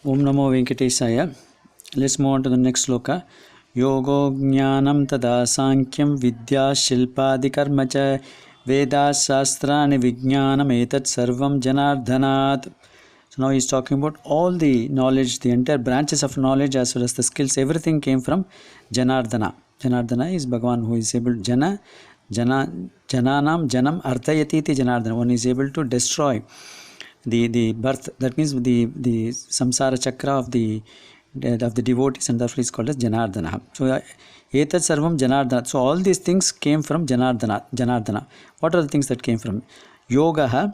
Om Namo Venkatesaya. Let's move on to the next sloka. Yogo Jnanam Tada Sankyam Vidya Shilpadi Karma Cha Vedas Shastrani Vijnanam Etat Sarvam Janardhanat. So now he is talking about all the knowledge, the entire branches of knowledge as well as the skills. Everything came from Janardhana. Janardhana is Bhagavan who is able Jananam Janam Arthayati Janardhana. One is able to destroy the birth, that means the samsara chakra of the devotees, and therefore is called as Janardhana. So etat sarvam Janardhana. So all these things came from Janardhana. What are the things that came from? Yoga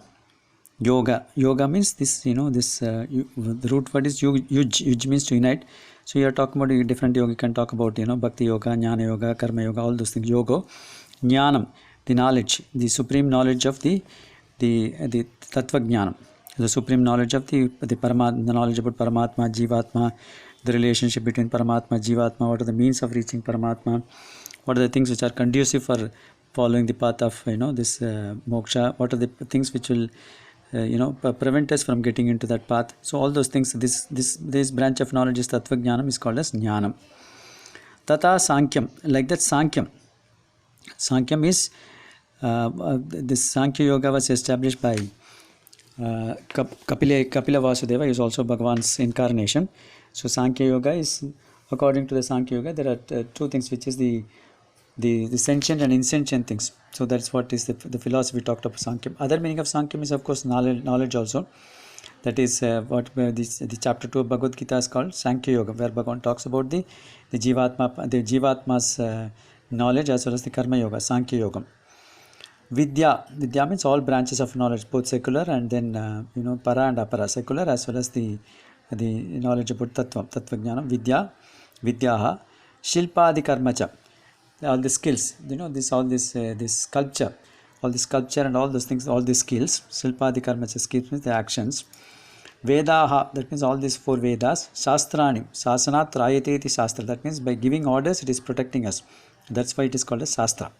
means this, the root word is yuj means to unite. So you are talking about different yoga. You can talk about bhakti yoga, jnana yoga, karma yoga, all those things. Yoga, jnanam, the knowledge, the supreme knowledge of the tattva jnanam, the supreme knowledge of the Paramatma, the knowledge about Paramatma, Jivatma, the relationship between Paramatma, Jivatma, what are the means of reaching Paramatma, what are the things which are conducive for following the path of this moksha, what are the things which will prevent us from getting into that path. So all those things, this branch of knowledge is Tattva Jnanam, is called as Jnanam. Tata Sankyam, like that Sankyam is this Sankhya Yoga was established by Kapila Vasudeva. Is also Bhagavan's incarnation. So Sankhya Yoga is, according to the Sankhya Yoga, there are two things, which is the sentient and insentient things. So that's what is the philosophy talked about Sankhya. Other meaning of Sankhya is of course knowledge also. That is what the chapter 2 of Bhagavad Gita is called Sankhya Yoga, where Bhagavan talks about the Jivatma's knowledge as well as the Karma Yoga, Sankhya Yoga. Vidya means all branches of knowledge, both secular and then para and apara, secular as well as the knowledge about tattva jnanam. Vidyaha shilpadi karmacha, all the skills, this sculpture and all those things, all these skills. Shilpadi karmacha, skills means the actions. Vedaha, that means all these four Vedas. Shastrani, sasanat rayate iti shastra, that means by giving orders it is protecting us. That's why it is called as Shastra.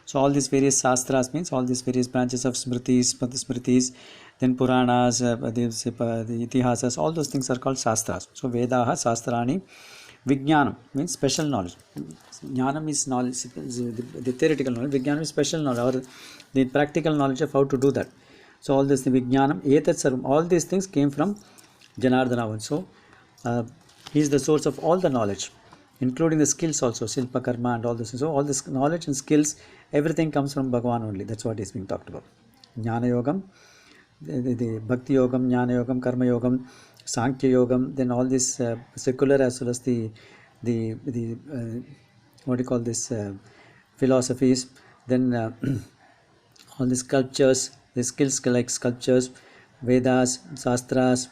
So all these various Shastras means all these various branches of Smritis, then Puranas, the Itihasas, all those things are called Shastras. So Vedaha, Shastrani. Vijnanam means special knowledge. Jnanam is knowledge, the theoretical knowledge. Vijnanam is special knowledge, or the practical knowledge of how to do that. So all this, the Vijnanam, Etat Sarvam, all these things came from Janardhana also. He is the source of all the knowledge, including the skills also, Silpa Karma and all this. So all this knowledge and skills, everything comes from Bhagavan only. That's what is being talked about. Jnana Yogam, the Bhakti Yogam, Jnana Yogam, Karma Yogam, Sankhya Yogam, then all this secular as well as the what do you call this, philosophies, then all the sculptures, the skills like sculptures, Vedas, Shastras,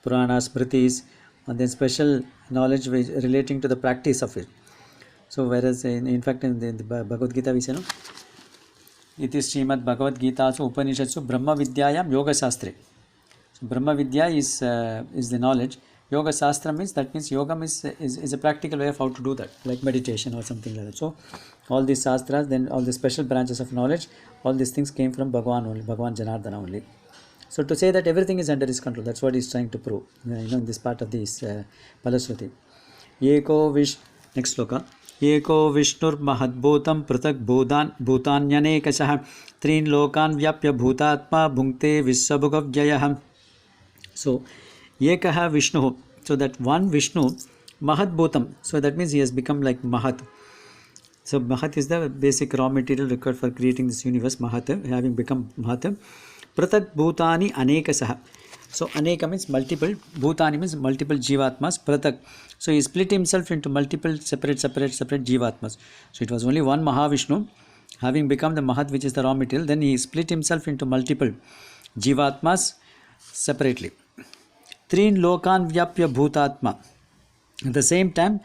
Puranas, Smritis, and then special knowledge relating to the practice of it. So whereas in fact in the Bhagavad Gita we say, no, it is Srimad Bhagavad Gita so Upanishadsu Brahma Vidyayam Yoga Shastre. So Brahma Vidya is the knowledge. Yoga Shastra means, that means yoga is a practical way of how to do that, like meditation or something like that. So all these Shastras, then all the special branches of knowledge, all these things came from Bhagavan only, Bhagavan Janardhana only. So to say that everything is under his control, that's what he's trying to prove, in this part of this Palasruti. Next sloka. Eko Vishnur Mahadbhutam Pratak Bhutanyanekasah Trin Lokan Vyapya Bhutatma Bhunkte Vissabhugavyayah. So Ekaha Vishnu, so that one Vishnu, Mahadbhutam, so that means he has become like Mahat. So Mahat is the basic raw material required for creating this universe, Mahat, having become Mahat. Pratak Bhutani Anekasaha. So Aneka means multiple, Bhutani means multiple Jivatmas, Pratak. So he split himself into multiple separate Jivatmas. So it was only one Mahavishnu, having become the Mahat, which is the raw material, then he split himself into multiple Jivatmas separately. Trin Lokan Vyapya Bhutatma. At the same time,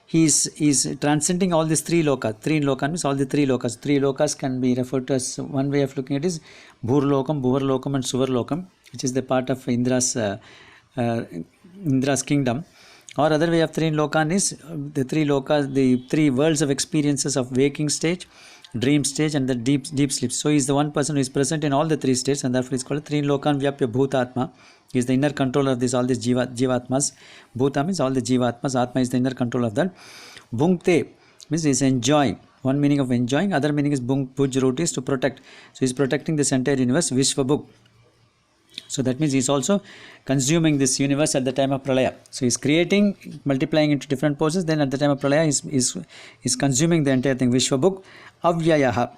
he is transcending all these three lokas. Three lokan means all the three lokas. Three lokas can be referred to as, one way of looking at it is Bhurlokam, Bhuvarlokam and Suvarlokam, which is the part of Indra's kingdom. Or other way of three lokan is the three lokas, the three worlds of experiences of waking stage, dream stage and the deep sleep. So he is the one person who is present in all the three states, and therefore he is called Trin Lokan Vyapya Bhutatma. He is the inner controller of all these jivatmas. Bhuta means all the jivatmas. Atma is the inner controller of that. Bhunkte means he is enjoying. One meaning of enjoying, other meaning is bhuj root is to protect. So he is protecting this entire universe, Vishwabhuk. So that means he is also consuming this universe at the time of pralaya. So he is creating, multiplying into different poses. Then at the time of pralaya, is consuming the entire thing. Vishwabhuk avyayaha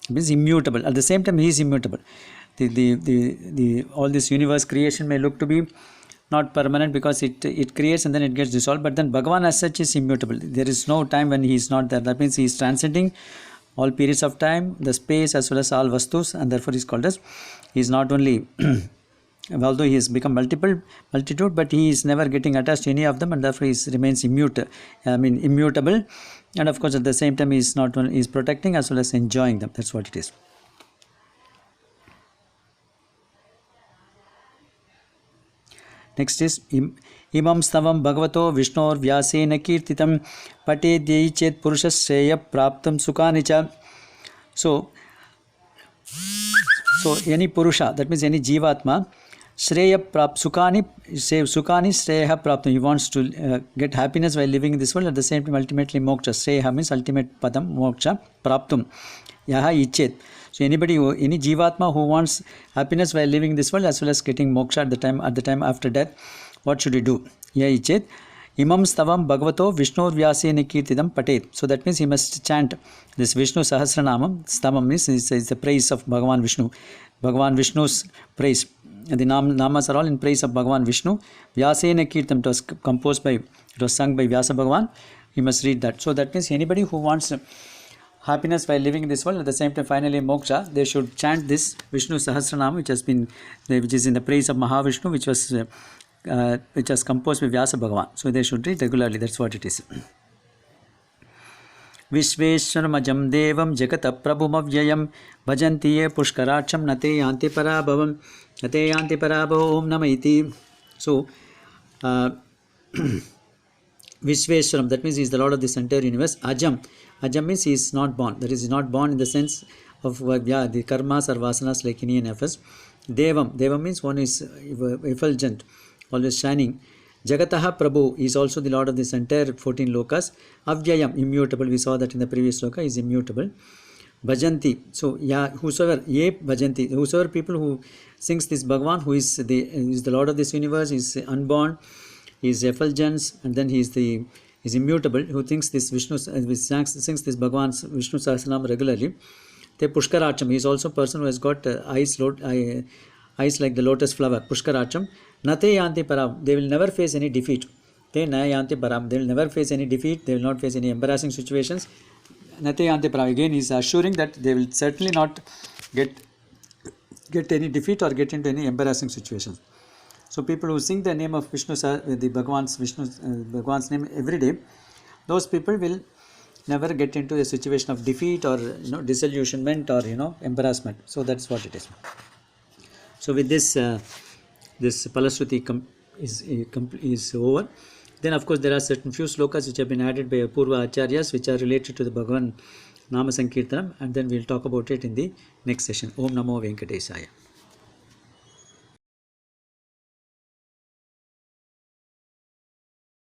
means immutable. At the same time, he is immutable. All this universe creation may look to be not permanent because it creates and then it gets dissolved. But then Bhagavan as such is immutable. There is no time when he is not there. That means he is transcending all periods of time, the space as well as all vastus, and therefore he is called as. He is not only although he has become multitude, but he is never getting attached to any of them, and therefore he remains immutable. And of course, at the same time, he is not only protecting as well as enjoying them. That's what it is. Next is imam stavam bhagavato vishnor vyasena kirtitam patedyi chet purushas shreya praptam sukanicha. So any purusha, that means any jivatma, shreya sukani shreya praptam. He wants to get happiness while living in this world. At the same time, ultimately moksha. Shreya means ultimate padam, moksha, praptam. Yaha ichet. So any jivatma who wants happiness while living in this world as well as getting moksha at the time after death, what should he do? Yaha ichet. Imam stavam bhagavato vishnor vyasena kirtidam patet. So that means he must chant this Vishnu Sahasranamam. Stavam means is the praise of Bhagavan Vishnu. Bhagavan Vishnu's praise. The namas are all in praise of Bhagavan Vishnu. Vyasena kirtam, it was composed by, it was sung by Vyasa Bhagavan. He must read that. So that means anybody who wants happiness while living in this world, at the same time finally moksha, they should chant this Vishnu Sahasranam, which is in the praise of Mahavishnu, which was composed by Vyasa Bhagavan. So they should read regularly. That's what it is. Vishveshwaramajam devam jagata prabhumavyayam bhajanti ye pushkaracham nate yanti parabhavam om namaiti. So Vishveshwaram, that means he is the Lord of this entire universe. Ajam means he is not born. That is, he is not born in the sense of the karmas or vasanas like any affairs. Devam means one is effulgent, always shining. Jagataha Prabhu is also the Lord of this entire 14 lokas. Avyayam, immutable. We saw that in the previous loka, is immutable. Bhajanti. So, whosoever people who sings this Bhagavan, who is the Lord of this universe, is unborn, he is effulgence, and then he is immutable, who thinks this Vishnu, sings this Bhagavan's Vishnu Sahasranam regularly. Te Pushkaracham, he is also a person who has got eyes like the lotus flower. Pushkaracham. Nate yanti param, they will never face any defeat. Te na yanti param, they will never face any defeat, they will not face any embarrassing situations. Nate yanti param, again he is assuring that they will certainly not get any defeat or get into any embarrassing situations. So people who sing the name of Vishnu, Bhagwan's name every day, those people will never get into a situation of defeat or disillusionment or embarrassment. So that's what it is. So with this this Palashruti is over. Then of course there are certain few slokas which have been added by Purva Acharyas, which are related to the Bhagavan Nama Sankirtanam, and then we'll talk about it in the next session. Om Namo Venkatesaya.